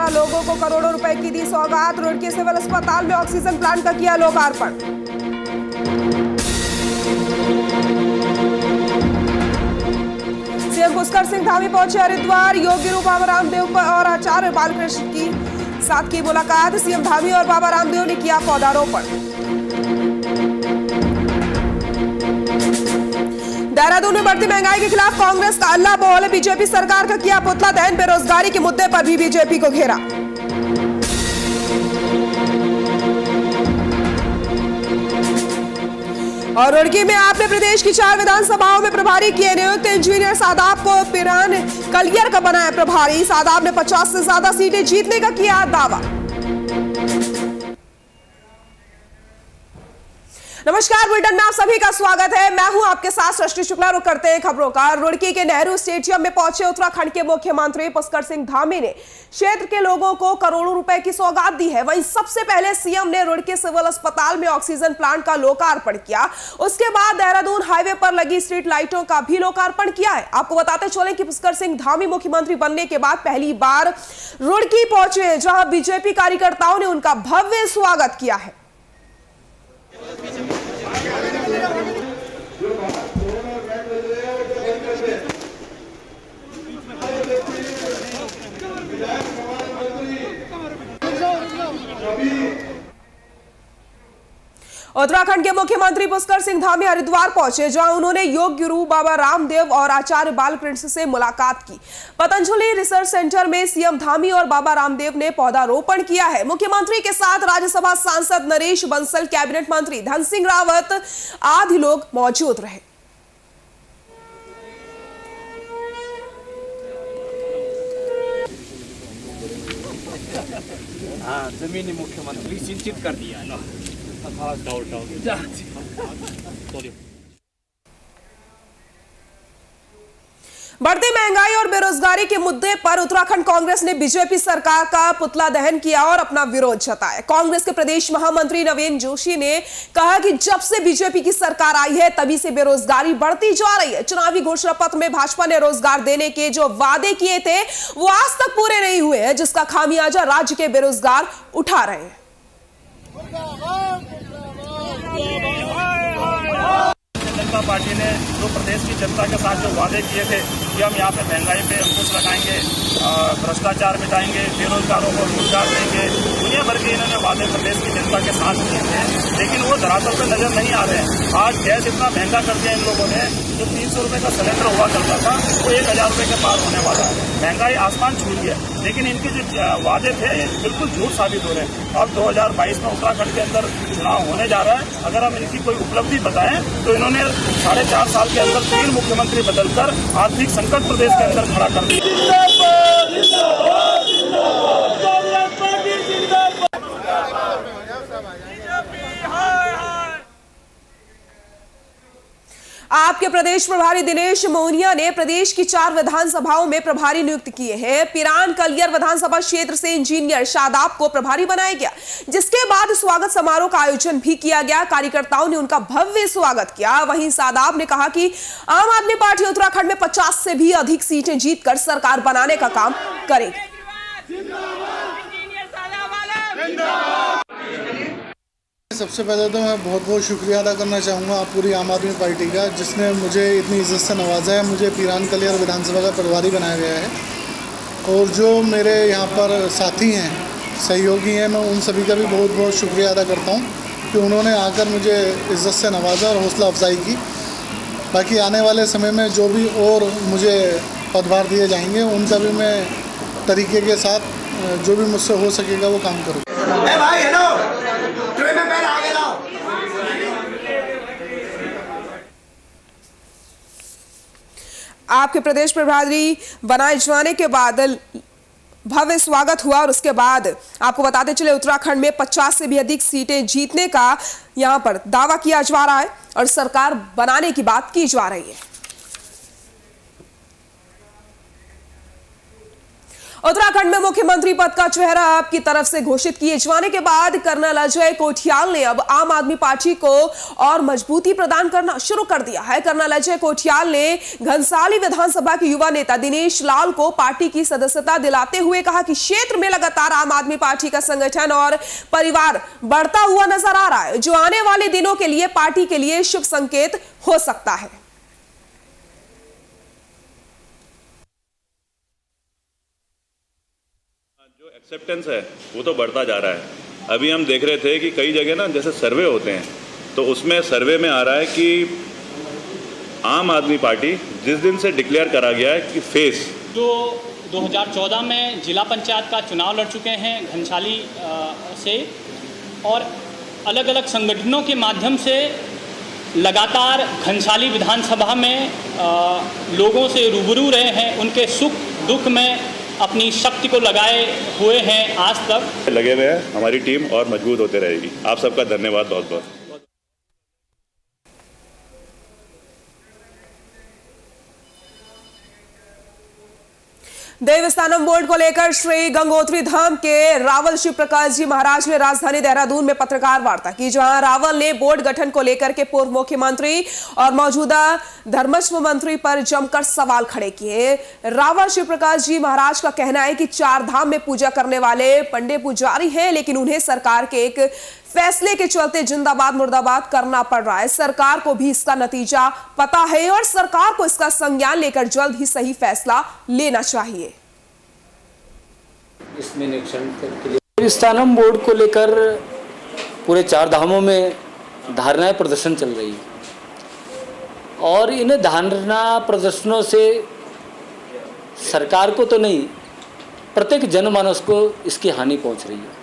द्वारा लोगों को करोड़ों रुपए की दी सौगात। रुड़की सिविल अस्पताल में ऑक्सीजन प्लांट का किया लोकार्पण। सीएम पुष्कर सिंह धामी पहुंचे हरिद्वार। योग गुरु बाबा रामदेव और आचार्य बालकृष्ण की साथ की मुलाकात। सीएम धामी और बाबा रामदेव ने किया पौधारोपण। देहरादून में बढ़ती महंगाई के खिलाफ कांग्रेस का अल्लाह बोल। बीजेपी सरकार का किया पुतला दहन। बेरोजगारी के मुद्दे पर भी बीजेपी को घेरा। और रुड़की में आपने प्रदेश की 4 विधानसभाओं में प्रभारी किए नियुक्त। इंजीनियर सादाब को पिरान कलियर का बनाया प्रभारी। सादाब ने 50 से ज्यादा सीटें जीतने का किया दावा। नमस्कार, बुलेटिन में आप सभी का स्वागत है। मैं हूं आपके साथ सृष्टि शुक्ला। रुक करते हैं खबरों का। रुड़की के नेहरू स्टेडियम में पहुंचे उत्तराखंड के मुख्यमंत्री पुष्कर सिंह धामी ने क्षेत्र के लोगों को करोड़ों रुपए की सौगात दी है। वहीं सबसे पहले सीएम ने रुड़की सिविल अस्पताल में ऑक्सीजन प्लांट का लोकार्पण किया। उसके बाद देहरादून हाईवे पर लगी स्ट्रीट लाइटों का भी लोकार्पण किया है। आपको बताते चले कि पुष्कर सिंह धामी मुख्यमंत्री बनने के बाद पहली बार रुड़की पहुंचे, जहां बीजेपी कार्यकर्ताओं ने उनका भव्य स्वागत किया है। उत्तराखंड के मुख्यमंत्री पुष्कर सिंह धामी हरिद्वार पहुंचे, जहां उन्होंने योग गुरु बाबा रामदेव और आचार्य बालकृष्ण से मुलाकात की। पतंजलि रिसर्च सेंटर में सीएम धामी और बाबा रामदेव ने पौधारोपण किया है। मुख्यमंत्री के साथ राज्यसभा सांसद नरेश बंसल, कैबिनेट मंत्री धन सिंह रावत आदि लोग मौजूद रहे। जमीनी मुख्यमंत्री सिंचित कर दिया है। बढ़ती महंगाई और बेरोजगारी के मुद्दे पर उत्तराखंड कांग्रेस ने बीजेपी सरकार का पुतला दहन किया और अपना विरोध जताया। कांग्रेस के प्रदेश महामंत्री नवीन जोशी ने कहा कि जब से बीजेपी की सरकार आई है तभी से बेरोजगारी बढ़ती जा रही है। चुनावी घोषणा पत्र में भाजपा ने रोजगार देने के जो वादे किए थे वो आज तक पूरे नहीं हुए हैं, जिसका खामियाजा राज्य के बेरोजगार उठा रहे हैं। जनता पार्टी ने जो प्रदेश की जनता के साथ जो वादे किए थे कि हम यहाँ पे महंगाई पे अंकुश लगाएंगे, भ्रष्टाचार मिटाएंगे, बेरोजगारों को रोजगार देंगे, दुनिया भर के इन्होंने वादे प्रदेश की जनता के साथ किए थे, लेकिन वो धरातल पे नजर नहीं आ रहे हैं। आज गैस इतना महंगा कर दिया इन लोगों ने, जो 300 रुपए का सिलेंडर हुआ करता था वो 1000 रुपए के पार होने वाला है। महंगाई आसमान छू रही है, लेकिन इनके जो वादे थे ये बिल्कुल झूठ साबित हो रहे हैं। अब 2022 में उत्तराखंड के अंदर चुनाव होने जा रहा है। अगर हम इनकी कोई उपलब्धि बताएं तो इन्होंने 4.5 साल के अंदर 3 मुख्यमंत्री बदलकर आर्थिक संकट प्रदेश के अंदर खड़ा कर दिया। आपके प्रदेश प्रभारी दिनेश मोहनिया ने प्रदेश की 4 विधानसभाओं में प्रभारी नियुक्त किए हैं। पिरान कलियर विधानसभा क्षेत्र से इंजीनियर शादाब को प्रभारी बनाया गया, जिसके बाद स्वागत समारोह का आयोजन भी किया गया। कार्यकर्ताओं ने उनका भव्य स्वागत किया। वहीं शादाब ने कहा कि आम आदमी पार्टी उत्तराखंड में 50 से भी अधिक सीटें जीतकर सरकार बनाने का काम करेगी। सबसे पहले तो मैं बहुत बहुत शुक्रिया अदा करना चाहूँगा आप पूरी आम आदमी पार्टी का, जिसने मुझे इतनी इज्जत से नवाजा है। मुझे पिरान कलियर विधानसभा का प्रभारी बनाया गया है, और जो मेरे यहाँ पर साथी हैं, सहयोगी हैं, मैं उन सभी का भी बहुत बहुत शुक्रिया अदा करता हूँ कि उन्होंने आकर मुझे इज्जत से नवाजा और हौसला अफजाई की। बाकी आने वाले समय में जो भी और मुझे पदभार दिए जाएंगे उनका भी मैं तरीके के साथ जो भी मुझसे हो सकेगा वो काम करूँगा। आपके प्रदेश प्रभारी बनाए जाने के बाद भव्य स्वागत हुआ, और उसके बाद आपको बताते चले उत्तराखंड में 50 से भी अधिक सीटें जीतने का यहां पर दावा किया जा रहा है और सरकार बनाने की बात की जा रही है। उत्तराखंड में मुख्यमंत्री पद का चेहरा आपकी तरफ से घोषित किए जाने के बाद कर्नल अजय कोठियाल ने अब आम आदमी पार्टी को और मजबूती प्रदान करना शुरू कर दिया है। कर्नल अजय कोठियाल ने घनसाली विधानसभा के युवा नेता दिनेश लाल को पार्टी की सदस्यता दिलाते हुए कहा कि क्षेत्र में लगातार आम आदमी पार्टी का संगठन और परिवार बढ़ता हुआ नजर आ रहा है, जो आने वाले दिनों के लिए पार्टी के लिए शुभ संकेत हो सकता है। एक्सेप्टेंस है वो तो बढ़ता जा रहा है। अभी हम देख रहे थे कि कई जगह ना जैसे सर्वे होते हैं तो उसमें सर्वे में आ रहा है कि आम आदमी पार्टी जिस दिन से डिक्लेयर करा गया है कि फेस जो 2014 में जिला पंचायत का चुनाव लड़ चुके हैं घनसाली से और अलग अलग संगठनों के माध्यम से लगातार घनसाली विधानसभा में लोगों से रूबरू रहे हैं, उनके सुख दुख में अपनी शक्ति को लगाए हुए हैं, आज तक लगे हुए हैं। हमारी टीम और मजबूत होते रहेगी। आप सबका धन्यवाद बहुत बहुत। देवस्थानम बोर्ड को लेकर श्री गंगोत्री धाम के रावल शिव प्रकाश जी महाराज ने राजधानी देहरादून में पत्रकार वार्ता की, जहां रावल ने बोर्ड गठन को लेकर के पूर्व मुख्यमंत्री और मौजूदा धर्मस्व मंत्री पर जमकर सवाल खड़े किए। रावल शिव प्रकाश जी महाराज का कहना है कि चार धाम में पूजा करने वाले पंडे पुजारी हैं, लेकिन उन्हें सरकार के एक फैसले के चलते जिंदाबाद मुर्दाबाद करना पड़ रहा है। सरकार को भी इसका नतीजा पता है और सरकार को इसका संज्ञान लेकर जल्द ही सही फैसला लेना चाहिए। इसमें निरीक्षण के लिए देवस्थानम बोर्ड को लेकर पूरे चार धामों में धारणाएं प्रदर्शन चल रही है और इन धारणा प्रदर्शनों से सरकार को तो नहीं, प्रत्येक जनमानस को इसकी हानि पहुंच रही है।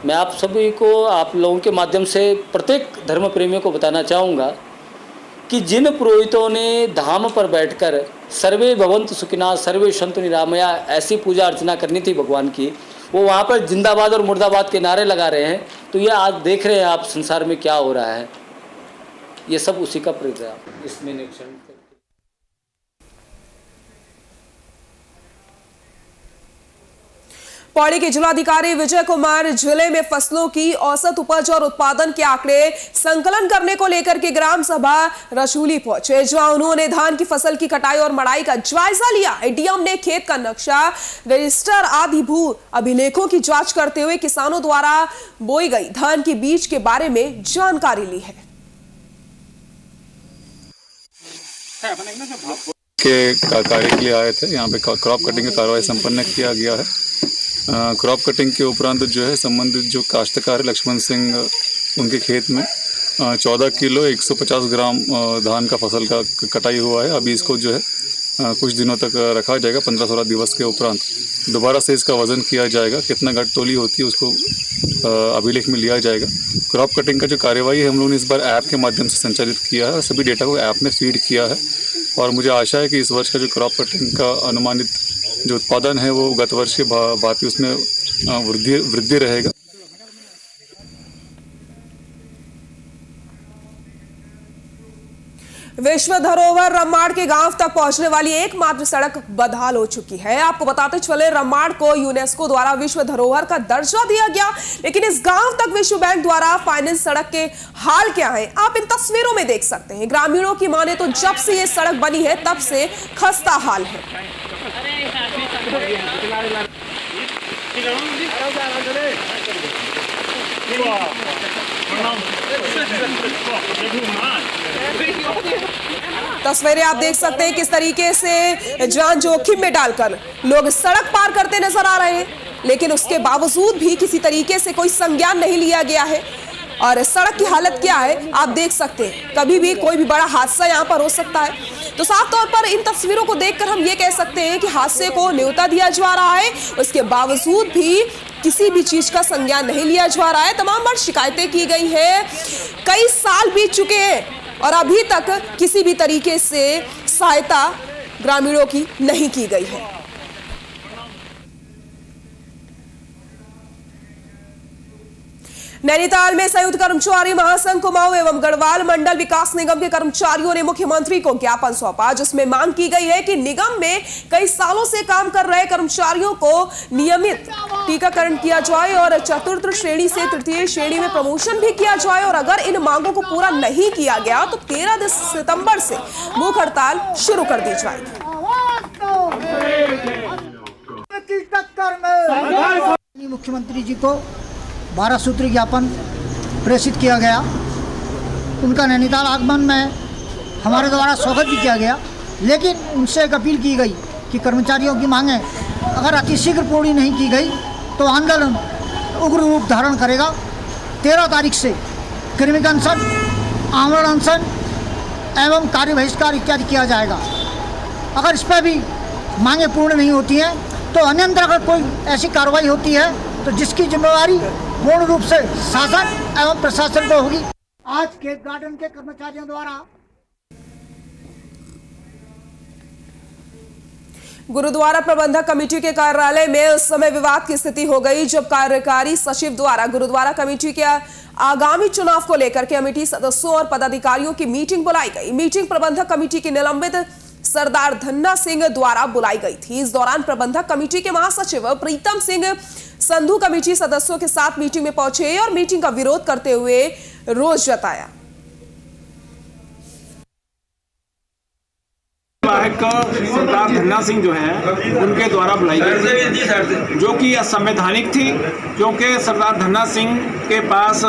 मैं आप सभी को, आप लोगों के माध्यम से प्रत्येक धर्म प्रेमियों को बताना चाहूँगा कि जिन पुरोहितों ने धाम पर बैठकर सर्वे भवन्तु सुखिनः सर्वे सन्तु निरामया ऐसी पूजा अर्चना करनी थी भगवान की, वो वहाँ पर जिंदाबाद और मुर्दाबाद के नारे लगा रहे हैं। तो ये आज देख रहे हैं आप संसार में क्या हो रहा है, ये सब उसी का परिणाम। इसमें निरीक्षण पौड़ी के जिलाधिकारी विजय कुमार जिले में फसलों की औसत उपज और उत्पादन के आंकड़े संकलन करने को लेकर के ग्राम सभा रसूली पहुंचे, जहां उन्होंने धान की फसल की कटाई और मड़ाई का जायजा लिया। एडीएम ने खेत का नक्शा, रजिस्टर आदि भू अभिलेखों की जांच करते हुए किसानों द्वारा बोई गई धान के बीज के बारे में जानकारी ली है। के कार्य के लिए आए थे, यहाँ पे क्रॉप कटिंग की कार्रवाई संपन्न किया गया है। क्रॉप कटिंग के उपरांत जो है संबंधित जो काश्तकार लक्ष्मण सिंह, उनके खेत में 14 किलो 150 ग्राम धान का फसल का कटाई हुआ है। अभी इसको जो है कुछ दिनों तक रखा जाएगा। 15-16 दिवस के उपरांत दोबारा से इसका वजन किया जाएगा, कितना घट तोली होती है उसको अभिलेख में लिया जाएगा। क्रॉप कटिंग का जो कार्यवाही है हम लोगों ने इस बार ऐप के माध्यम से संचालित किया है और सभी डेटा को ऐप में फीड किया है और मुझे आशा है कि इस वर्ष का जो क्रॉप कटिंग का अनुमानित जो उत्पादन है वो गत वर्ष के भांति उसमें वृद्धि रहेगा। विश्व धरोहर रम्माड़ के गांव तक पहुंचने वाली एकमात्र सड़क बदहाल हो चुकी है। आपको बताते चले, रम्माड़ को यूनेस्को द्वारा विश्व धरोहर का दर्जा दिया गया, लेकिन इस गांव तक विश्व बैंक द्वारा फाइनेंस सड़क के हाल क्या है आप इन तस्वीरों में देख सकते हैं। ग्रामीणों की माने तो जब से ये सड़क बनी है तब से खस्ता हाल है। तस्वीरें आप देख सकते हैं किस तरीके से जान जोखिम में डालकर लोग सड़क पार करते नजर आ रहे हैं, लेकिन उसके बावजूद भी किसी तरीके से कोई संज्ञान नहीं लिया गया है। और सड़क की हालत क्या है आप देख सकते हैं, कभी भी कोई भी बड़ा हादसा यहाँ पर हो सकता है। तो साफ तौर पर इन तस्वीरों को देखकर हम ये कह सकते हैं कि हादसे को न्योता दिया जा रहा है, उसके बावजूद भी किसी भी चीज का संज्ञान नहीं लिया जा रहा है। तमाम बार शिकायतें की गई हैं, कई साल बीत चुके हैं और अभी तक किसी भी तरीके से सहायता ग्रामीणों की नहीं की गई है। नैनीताल में संयुक्त कर्मचारी महासंघ कुमाऊं एवं गढ़वाल मंडल विकास निगम के कर्मचारियों ने मुख्यमंत्री को ज्ञापन सौंपा, जिसमें मांग की गई है कि निगम में कई सालों से काम कर रहे कर्मचारियों को नियमित टीकाकरण किया जाए और चतुर्थ श्रेणी से तृतीय श्रेणी में प्रमोशन भी किया जाए। और अगर इन मांगों को पूरा नहीं किया गया तो 13 सितंबर से भूख हड़ताल शुरू कर दी जाएगी। मुख्यमंत्री जी को 12 सूत्री ज्ञापन प्रेषित किया गया। उनका नैनीताल आगमन में हमारे द्वारा स्वागत भी किया गया, लेकिन उनसे एक अपील की गई कि कर्मचारियों की मांगें अगर अतिशीघ्र पूरी नहीं की गई तो आंदोलन उग्र रूप धारण करेगा। 13 तारीख से कृमिक अनशन, आमरण अनशन एवं कार्य बहिष्कार इत्यादि किया जाएगा। अगर इस पर भी मांगें पूर्ण नहीं होती हैं तो अन्यंतर अगर कोई ऐसी कार्रवाई होती है तो जिसकी जिम्मेवारी पूर्ण रूप से शासन एवं प्रशासन को होगी। आज केक गार्डन के कर्मचारियों द्वारा गुरुद्वारा प्रबंधक कमेटी के कार्यालय में उस समय विवाद की स्थिति हो गई जब कार्यकारी सचिव द्वारा गुरुद्वारा कमेटी के आगामी चुनाव को लेकर कमेटी सदस्यों और पदाधिकारियों की मीटिंग बुलाई गई। मीटिंग प्रबंधक कमेटी की निलंबित सरदार धन्ना सिंह द्वारा बुलाई गई थी। इस दौरान प्रबंधक कमेटी के महासचिव प्रीतम सिंह संधू कमेटी सदस्यों के साथ मीटिंग में पहुंचे और मीटिंग का विरोध करते हुए रोष जताया। सरदार धन्ना सिंह जो है उनके द्वारा बुलाई गई थी, जो कि असंवैधानिक थी, क्योंकि सरदार धन्ना सिंह के पास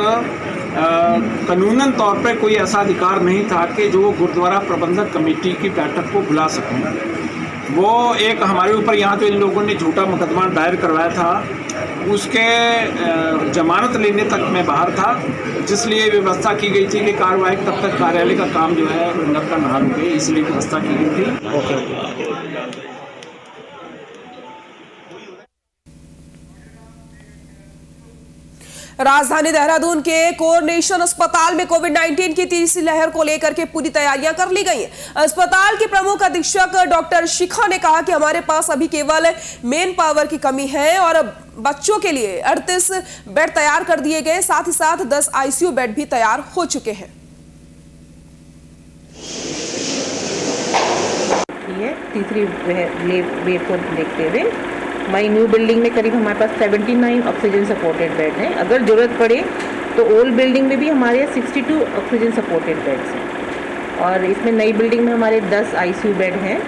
कानूनन तौर पर कोई ऐसा अधिकार नहीं था कि जो गुरुद्वारा प्रबंधक कमेटी की बैठक को बुला सकें। वो एक हमारे ऊपर यहाँ तो इन लोगों ने झूठा मुकदमा दायर करवाया था, उसके जमानत लेने तक मैं बाहर था, जिसलिए व्यवस्था की गई थी कि कार्रवाई तब तक कार्यालय का काम जो है रंगत का नहा रुके, इसलिए व्यवस्था की गई थी। राजधानी देहरादून के कोरोनेशन अस्पताल में कोविड-19 की तीसरी लहर को लेकर के पूरी तैयारियां कर ली गई हैं। अस्पताल की प्रमुख अधीक्षक डॉक्टर शिखा ने कहा कि हमारे पास अभी केवल मेन पावर की कमी है और बच्चों के लिए 38 बेड तैयार कर दिए गए, साथ ही साथ 10 आईसीयू बेड भी तैयार हो चुके हैं। तीसरी वेव को देखते हुए हमारी न्यू बिल्डिंग में करीब हमारे पास 79 ऑक्सीजन सपोर्टेड बेड हैं। अगर ज़रूरत पड़े तो ओल्ड बिल्डिंग में भी हमारे 62 ऑक्सीजन सपोर्टेड बेड्स हैं और इसमें नई बिल्डिंग में हमारे 10 आईसीयू बेड हैं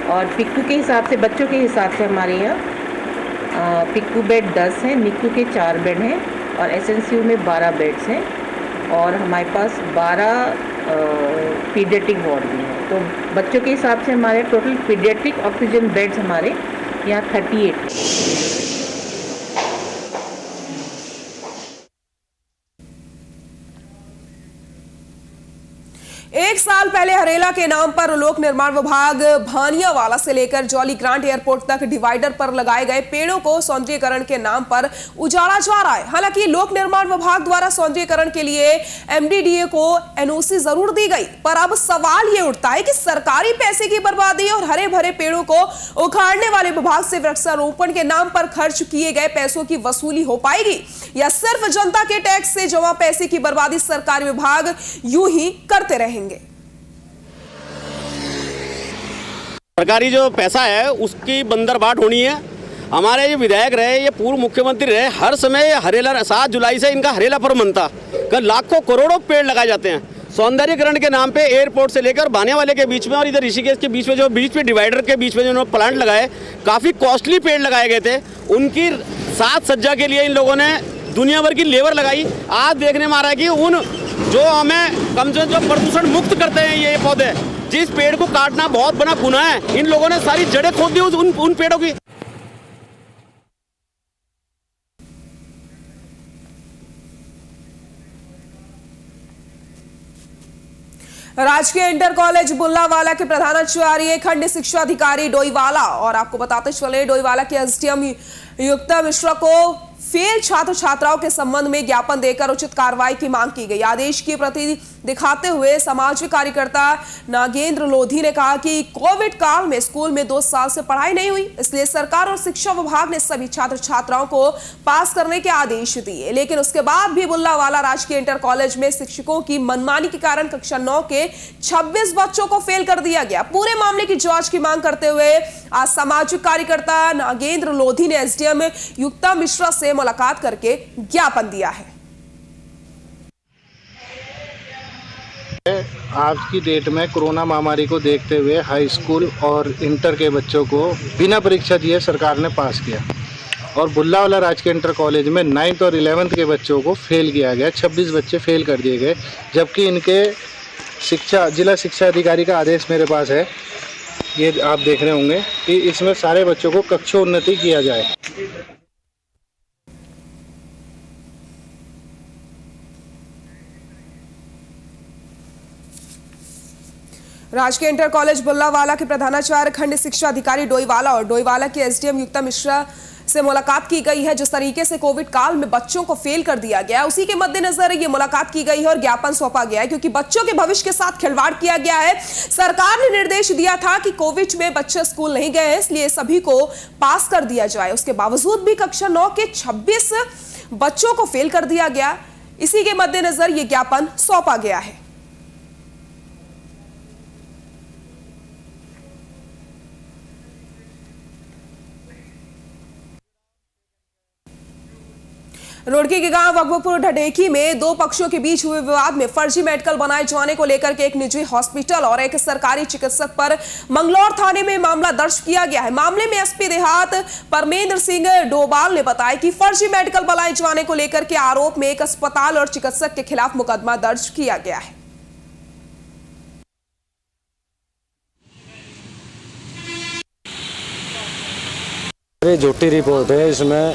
और पिक्कू के हिसाब से, बच्चों के हिसाब से हमारे यहाँ पिक्कू बेड 10 हैं, निक्कू के 4 बेड हैं और एसएनसीयू में 12 बेड्स हैं और हमारे पास 12 पीडियाट्रिक वार्ड भी हैं। तो बच्चों के हिसाब से हमारे टोटल पीडियाट्रिक ऑक्सीजन बेड्स हमारे यहाँ 38। एक साल पहले हरेला के नाम पर लोक निर्माण विभाग भानियावाला से लेकर जॉली ग्रांट एयरपोर्ट तक डिवाइडर पर लगाए गए पेड़ों को सौंदर्यीकरण के नाम पर उजाड़ा जा रहा है। हालांकि लोक निर्माण विभाग द्वारा सौंदर्यीकरण के लिए एमडीडीए को एनओसी जरूर दी गई, पर अब सवाल यह उठता है कि सरकारी पैसे की बर्बादी और हरे भरे पेड़ों को उखाड़ने वाले विभाग से वृक्षारोपण के नाम पर खर्च किए गए पैसों की वसूली हो पाएगी या सिर्फ जनता के टैक्स से जमा पैसे की बर्बादी सरकारी विभाग यूं ही करते रहेंगे। सरकारी जो पैसा है उसकी बंदरबाट होनी है। हमारे ये विधायक रहे, ये पूर्व मुख्यमंत्री रहे, हर समय हरेला 7 जुलाई से इनका हरेला पर्व मनता, लाखों करोड़ों पेड़ लगाए जाते हैं सौंदर्यीकरण के नाम पे। एयरपोर्ट से लेकर भानियावाले के बीच में और इधर ऋषिकेश के बीच में, जो बीच में डिवाइडर के बीच में जो प्लांट लगाए, काफ़ी कॉस्टली पेड़ लगाए गए थे। उनकी साज सज्जा के लिए इन लोगों ने दुनिया भर की लेबर लगाई। आज देखने में आ रहा है कि उन जो हमें कम से कम जो प्रदूषण मुक्त करते हैं ये पौधे, जिस पेड़ को काटना बहुत बड़ा गुनाह है, इन लोगों ने सारी जड़ें खोद दी उन पेड़ों की। राजकीय इंटर कॉलेज बुल्लावाला के प्रधानाचार्य खंड शिक्षा अधिकारी डोईवाला और आपको बताते चले डोईवाला के एसडीएम युक्ता मिश्रा को फेल छात्र छात्राओं के संबंध में ज्ञापन देकर उचित कार्रवाई की मांग की गई। आदेश की प्रति दिखाते हुए सामाजिक कार्यकर्ता नागेंद्र लोधी ने कहा कि कोविड काल में स्कूल में 2 साल से पढ़ाई नहीं हुई, इसलिए सरकार और शिक्षा विभाग ने सभी छात्र छात्राओं को पास करने के आदेश दिए। लेकिन उसके बाद भी बुल्लावाला राजकीय इंटर कॉलेज में शिक्षकों की मनमानी के कारण कक्षा 9 के 26 बच्चों को फेल कर दिया गया। पूरे मामले की जांच की मांग करते हुए आज सामाजिक कार्यकर्ता नागेंद्र लोधी ने एसडीएम युक्ता मिश्रा से मुलाकात करके ज्ञापन दिया है। आज की डेट में कोरोना महामारी को देखते हुए हाई स्कूल और इंटर के बच्चों को बिना परीक्षा दिए सरकार ने पास किया और बुल्लावाला राजकीय इंटर कॉलेज में 9th और 11th के बच्चों को फेल किया गया। 26 बच्चे फेल कर दिए गए, जबकि इनके जिला शिक्षा अधिकारी का आदेश मेरे पास है, ये आप देख रहे होंगे कि इसमें सारे बच्चों को कक्षोन्नति किया जाए। राजकीय इंटर कॉलेज बुल्लावाला के प्रधानाचार्य खंड शिक्षा अधिकारी डोईवाला और डोईवाला के एसडीएम युक्ता मिश्रा से मुलाकात की गई है। जिस तरीके से कोविड काल में बच्चों को फेल कर दिया गया, उसी के मद्देनजर ये मुलाकात की गई है और ज्ञापन सौंपा गया है, क्योंकि बच्चों के भविष्य के साथ खिलवाड़ किया गया है। सरकार ने निर्देश दिया था कि कोविड में बच्चे स्कूल नहीं गए हैं, इसलिए सभी को पास कर दिया जाए। उसके बावजूद भी कक्षा 9 के 26 बच्चों को फेल कर दिया गया। इसी के मद्देनजर ये ज्ञापन सौंपा गया है। रुड़की के गांव वकबपुर ढडेकी में 2 पक्षों के बीच हुए विवाद में फर्जी मेडिकल बनाए जाने को लेकर के एक निजी हॉस्पिटल और एक सरकारी चिकित्सक पर मंगलौर थाने में मामला दर्ज किया गया है। मामले में एसपी देहात परमेंद्र सिंह डोभाल ने बताया कि फर्जी मेडिकल बनाए जाने को लेकर के आरोप में एक अस्पताल और चिकित्सक के खिलाफ मुकदमा दर्ज किया गया है। झूठी रिपोर्ट है, इसमें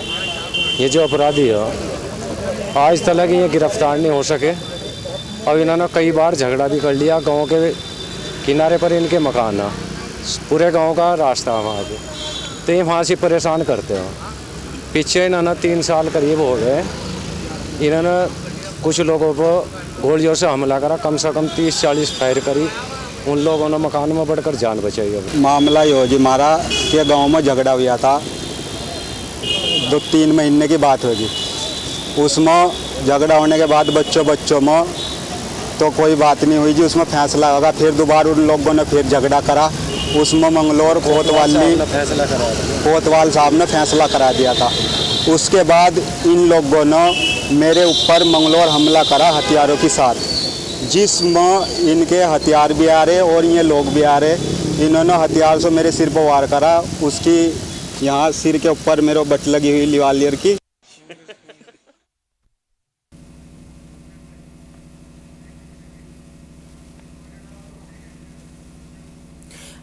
ये जो अपराधी है आज तक ये गिरफ्तार नहीं हो सके और इन्होंने कई बार झगड़ा भी कर लिया। गांव के किनारे पर इनके मकान है, पूरे गांव का रास्ता है वहाँ पे, तो ये वहाँ से परेशान करते हैं। पीछे इन्होंने 3 साल करीब हो गए, इन्होंने कुछ लोगों पर गोलियों से हमला करा, कम से कम 30-40 फायर करी। उन लोगों ने मकान में बढ़कर जान बचाई। मामला यो जी हमारा कि गाँव में झगड़ा हुआ था, 2-3 महीने की बात होगी। उसमें झगड़ा होने के बाद बच्चों में तो कोई बात नहीं हुई जी, उसमें फैसला होगा। फिर दोबारा उन लोगों ने फिर झगड़ा करा, उसमें मंगलौर कोतवाल साहब ने फैसला करा दिया था। उसके बाद इन लोगों ने मेरे ऊपर मंगलौर हमला करा हथियारों के साथ, जिसमें इनके हथियार भी आ रहे और ये लोग भी आ रहे। इन्होंने हथियार से मेरे सिर पर वार करा, उसकी यहाँ सिर के ऊपर मेरे बट लगी हुई लिवालियर की।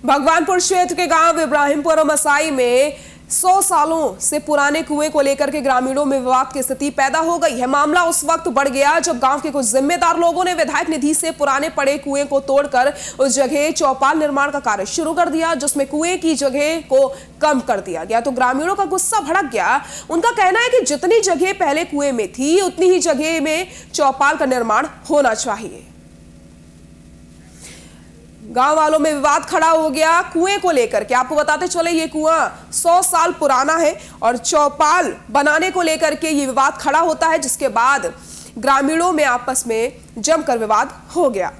भगवानपुर क्षेत्र के गांव इब्राहिमपुर मसाई में 100 सालों से पुराने कुएं को लेकर के ग्रामीणों में विवाद की स्थिति पैदा हो गई है। मामला उस वक्त बढ़ गया जब गांव के कुछ जिम्मेदार लोगों ने विधायक निधि से पुराने पड़े कुएं को तोड़कर उस जगह चौपाल निर्माण का कार्य शुरू कर दिया, जिसमें कुएं की जगह को कम कर दिया गया। तो ग्रामीणों का गुस्सा भड़क गया। उनका कहना है कि जितनी जगह पहले कुएं में थी उतनी ही जगह में चौपाल का निर्माण होना चाहिए। गांव वालों में विवाद खड़ा हो गया कुएं को लेकर के। आपको बताते चले ये कुआं 100 साल पुराना है और चौपाल बनाने को लेकर के ये विवाद खड़ा होता है, जिसके बाद ग्रामीणों में आपस में जमकर विवाद हो गया।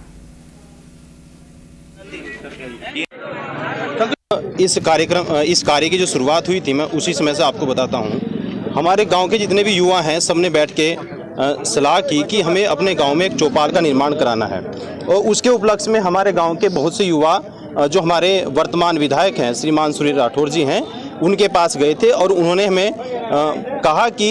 इस कार्य की जो शुरुआत हुई थी, मैं उसी समय से आपको बताता हूँ। हमारे गांव के जितने भी युवा हैं, सबने बैठ के सलाह की कि हमें अपने गांव में एक चौपाल का निर्माण कराना है। और उसके उपलक्ष्य में हमारे गांव के बहुत से युवा जो हमारे वर्तमान विधायक हैं श्रीमान सुनील राठौर जी हैं, उनके पास गए थे और उन्होंने हमें कहा कि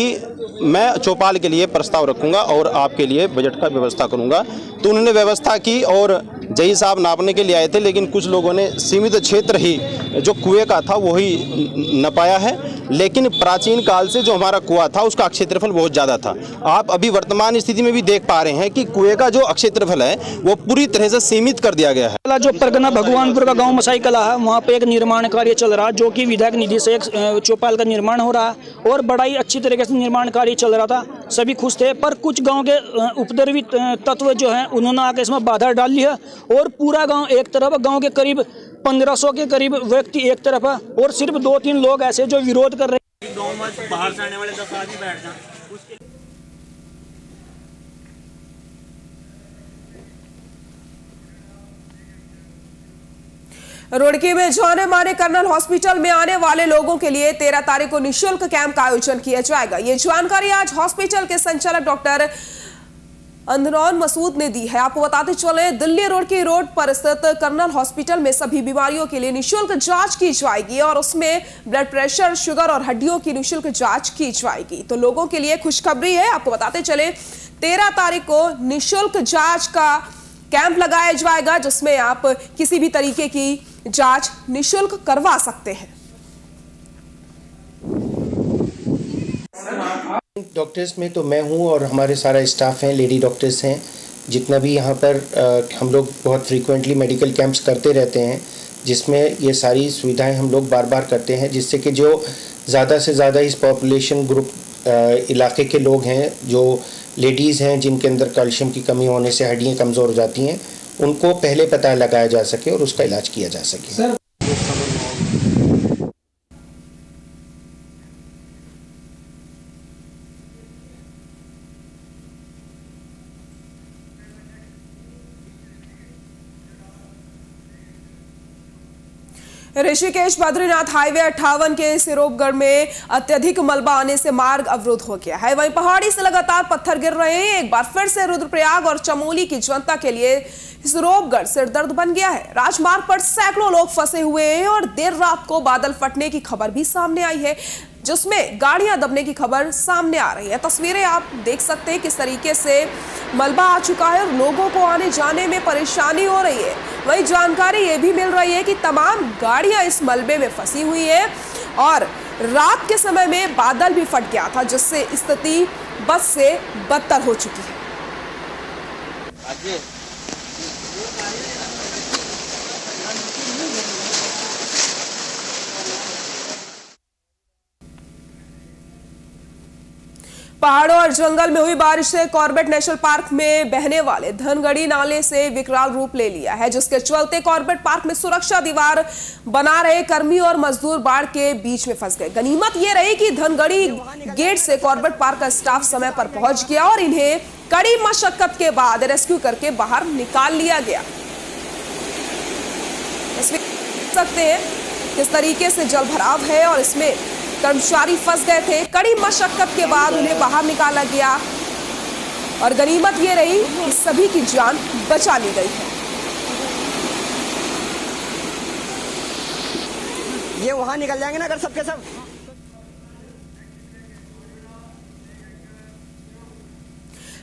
मैं चौपाल के लिए प्रस्ताव रखूंगा और आपके लिए बजट का व्यवस्था करूंगा। तो उन्होंने व्यवस्था की और जई साहब नापने के लिए आए थे, लेकिन कुछ लोगों ने सीमित क्षेत्र ही जो कुएं का था वही नपाया है, लेकिन प्राचीन काल से जो हमारा कुआं था उसका क्षेत्रफल बहुत ज़्यादा था। आप अभी वर्तमान स्थिति में भी देख पा रहे हैं कि कुएं का जो क्षेत्रफल है वो पूरी तरह से सीमित कर दिया गया है। जो परगना भगवानपुर का गांव मसाई कला है, वहाँ पे एक निर्माण कार्य चल रहा है, जो कि विधायक निधि से एक चौपाल का निर्माण हो रहा है और बड़ा ही अच्छी तरीके से निर्माण कार्य चल रहा था, सभी खुश थे। पर कुछ गांव के उपद्रवी तत्व जो हैं उन्होंने आके इसमें बाधा डाल ली है और पूरा गांव एक तरफ, गांव के करीब 1500 के करीब व्यक्ति एक तरफ है और सिर्फ 2-3 लोग ऐसे जो विरोध कर रहे हैं। गाँव में बाहर से आने वाले 10 आदमी बैठ जाए। रुड़की में जाने माने कर्नल हॉस्पिटल में आने वाले लोगों के लिए 13 तारीख को निःशुल्क कैंप का आयोजन किया जाएगा। ये जानकारी आज हॉस्पिटल के संचालक डॉक्टर अंदरौन मसूद ने दी है। आपको बताते चले, दिल्ली रुड़की रोड पर स्थित कर्नल हॉस्पिटल में सभी बीमारियों के लिए निःशुल्क जांच की जाएगी और उसमें ब्लड प्रेशर, शुगर और हड्डियों की निःशुल्क जांच की जाएगी। तो लोगों के लिए खुशखबरी है। आपको बताते चले 13 तारीख को निःशुल्क जांच का कैंप लगाया जाएगा, जिसमें आप किसी भी तरीके की जांच निःशुल्क करवा सकते हैं। डॉक्टर्स में तो मैं हूं और हमारे सारा स्टाफ हैं, लेडी डॉक्टर्स हैं। जितना भी यहाँ पर हम लोग बहुत फ्रीक्वेंटली मेडिकल कैंप्स करते रहते हैं, जिसमें ये सारी सुविधाएं हम लोग बार बार करते हैं, जिससे कि जो ज़्यादा से ज़्यादा इस पॉपुलेशन ग्रुप इलाके के लोग हैं, जो लेडीज़ हैं जिनके अंदर कैल्शियम की कमी होने से हड्डियाँ कमज़ोर हो जाती हैं, उनको पहले पता लगाया जा सके और उसका इलाज किया जा सके। ऋषिकेश बद्रीनाथ हाईवे 58 के सिरोपगढ़ में अत्यधिक मलबा आने से मार्ग अवरुद्ध हो गया है। वहीं पहाड़ी से लगातार पत्थर गिर रहे हैं। एक बार फिर से रुद्रप्रयाग और चमोली की जनता के लिए सिरोपगढ़ सिरदर्द बन गया है। राजमार्ग पर सैकड़ों लोग फंसे हुए हैं और देर रात को बादल फटने की खबर भी सामने आई है, जिसमें गाड़ियां दबने की खबर सामने आ रही है। तस्वीरें आप देख सकते हैं किस तरीके से मलबा आ चुका है और लोगों को आने जाने में परेशानी हो रही है। वही जानकारी ये भी मिल रही है कि तमाम गाड़ियां इस मलबे में फंसी हुई है और रात के समय में बादल भी फट गया था, जिससे स्थिति बद से बदतर हो चुकी है। पहाड़ों और जंगल में हुई बारिश से कॉर्बेट नेशनल पार्क में बहने वाले धनगढ़ी नाले से विकराल रूप ले लिया है, जिसके चलते कॉर्बेट पार्क में सुरक्षा दीवार बना रहे कर्मी और मजदूर बाढ़ के बीच में फंस गए। गनीमत ये रही कि धनगढ़ी गेट से कॉर्बेट पार्क का स्टाफ समय पर पहुंच गया और इन्हें कड़ी मशक्कत के बाद रेस्क्यू करके बाहर निकाल लिया गया। इसमें देख सकते हैं किस तरीके से जल भराव है और इसमें कर्मचारी फंस गए थे। कड़ी मशक्कत के बाद उन्हें बाहर निकाला गया और गनीमत ये रही कि सभी की जान बचा ली गई है। ये वहां निकल जाएंगे ना अगर सबके सब।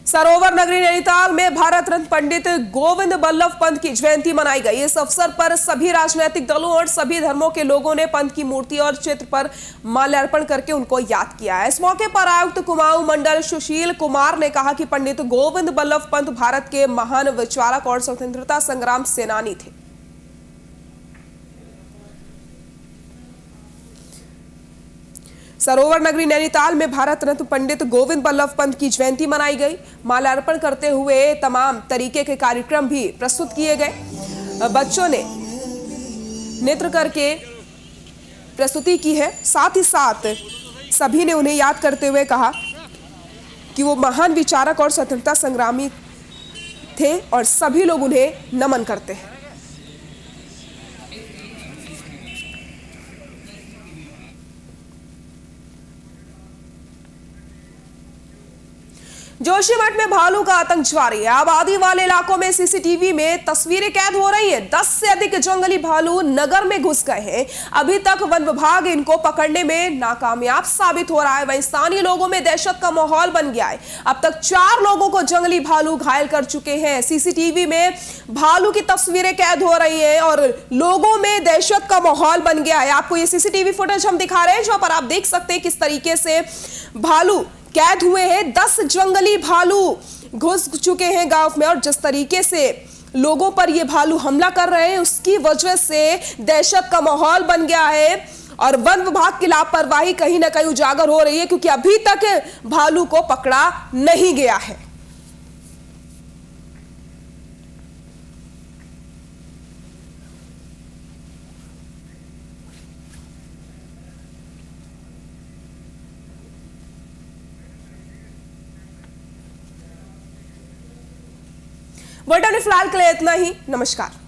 सरोवर नगरी नैनीताल में भारत रत्न पंडित गोविंद बल्लभ पंत की जयंती मनाई गई। इस अवसर पर सभी राजनीतिक दलों और सभी धर्मों के लोगों ने पंत की मूर्ति और चित्र पर माल्यार्पण करके उनको याद किया है। इस मौके पर आयुक्त कुमाऊं मंडल सुशील कुमार ने कहा कि पंडित गोविंद बल्लभ पंत भारत के महान विचारक और स्वतंत्रता संग्राम सेनानी थे। सरोवर नगरी नैनीताल में भारत रत्न पंडित गोविंद बल्लभ पंत की जयंती मनाई गई। माल्यार्पण करते हुए तमाम तरीके के कार्यक्रम भी प्रस्तुत किए गए। बच्चों ने नृत्य करके प्रस्तुति की है। साथ ही साथ सभी ने उन्हें याद करते हुए कहा कि वो महान विचारक और स्वतंत्रता संग्रामी थे और सभी लोग उन्हें नमन करते हैं। जोशीमठ में भालू का आतंक जारी है। आबादी वाले इलाकों में सीसीटीवी में तस्वीरें कैद हो रही हैं। 10 से अधिक जंगली भालू नगर में घुस गए हैं। अभी तक वन विभाग इनको पकड़ने में नाकामयाब साबित हो रहा है। वहीं स्थानीय लोगों में दहशत का माहौल बन गया है। अब तक 4 लोगों को जंगली भालू घायल कर चुके हैं। सीसीटीवी में भालू की तस्वीरें कैद हो रही है और लोगों में दहशत का माहौल बन गया है। आपको ये सीसीटीवी फुटेज हम दिखा रहे हैं, जहां पर आप देख सकते हैं किस तरीके से भालू कैद हुए हैं। 10 जंगली भालू घुस चुके हैं गांव में और जिस तरीके से लोगों पर ये भालू हमला कर रहे हैं उसकी वजह से दहशत का माहौल बन गया है और वन विभाग की लापरवाही कहीं ना कहीं उजागर हो रही है, क्योंकि अभी तक भालू को पकड़ा नहीं गया है। बुलेटिन में फिलहाल के लिए इतना ही। नमस्कार।